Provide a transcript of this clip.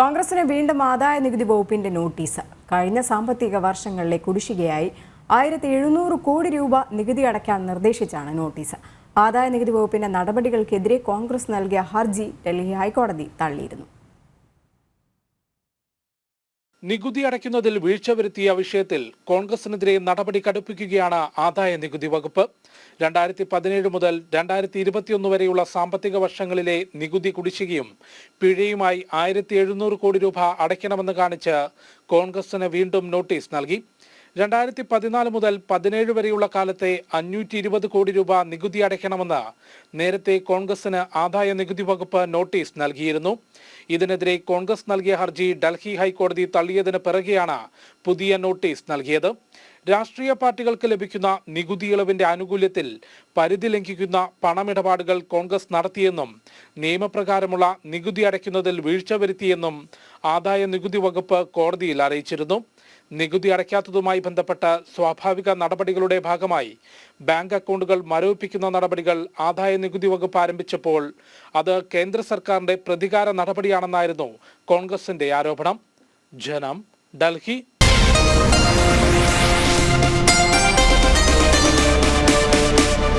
കോൺഗ്രസിന് വീണ്ടും ആദായ നികുതി വകുപ്പിന്റെ നോട്ടീസ്. കഴിഞ്ഞ സാമ്പത്തിക വർഷങ്ങളിലെ കുടിശ്ശികയായി 1700 കോടി രൂപ നികുതി അടയ്ക്കാൻ നിർദ്ദേശിച്ചാണ് നോട്ടീസ്. ആദായ നികുതി വകുപ്പിന്റെ നടപടികൾക്കെതിരെ കോൺഗ്രസ് നൽകിയ ഹർജി ഡൽഹി ഹൈക്കോടതി തള്ളിയിരുന്നു. നികുതി അടയ്ക്കുന്നതിൽ വീഴ്ച വരുത്തിയ വിഷയത്തിൽ കോൺഗ്രസിനെതിരെ നടപടി കടുപ്പിക്കുകയാണ് ആദായ നികുതി വകുപ്പ്. 2017 മുതൽ 2021 വരെയുള്ള സാമ്പത്തിക വർഷങ്ങളിലെ നികുതി കുടിശ്ശികയും പിഴയുമായി 1700 കോടി രൂപ അടയ്ക്കണമെന്ന് കാണിച്ച് കോൺഗ്രസിന് വീണ്ടും നോട്ടീസ് നൽകി. 2014 മുതൽ 17 വരെയുള്ള കാലത്തെ 520 കോടി രൂപ നികുതി അടയ്ക്കണമെന്ന് നേരത്തെ കോൺഗ്രസിന് ആദായ നികുതി വകുപ്പ് നോട്ടീസ് നൽകിയിരുന്നു. ഇതിനെതിരെ കോൺഗ്രസ് നൽകിയ ഹർജി ഡൽഹി ഹൈക്കോടതി തള്ളിയതിന് പിറകെയാണ് പുതിയ നോട്ടീസ് നൽകിയത്. രാഷ്ട്രീയ പാർട്ടികൾക്ക് ലഭിക്കുന്ന നികുതി ഇളവിന്റെ ആനുകൂല്യത്തിൽ പരിധി ലംഘിക്കുന്ന പണമിടപാടുകൾ കോൺഗ്രസ് നടത്തിയെന്നും നിയമപ്രകാരമുള്ള നികുതി അടയ്ക്കുന്നതിൽ വീഴ്ച വരുത്തിയെന്നും ആദായ നികുതി വകുപ്പ് കോടതിയിൽ അറിയിച്ചിരുന്നു. നികുതി അടയ്ക്കാത്തതുമായി ബന്ധപ്പെട്ട് സ്വാഭാവിക നടപടികളുടെ ഭാഗമായി ബാങ്ക് അക്കൗണ്ടുകൾ മരവിപ്പിക്കുന്ന നടപടികൾ ആദായ നികുതി വകുപ്പ് ആരംഭിച്ചപ്പോൾ അത് കേന്ദ്ര സർക്കാരിന്റെ പ്രതികാര നടപടിയാണെന്നായിരുന്നു കോൺഗ്രസിന്റെ ആരോപണം. ജനം, ഡൽഹി.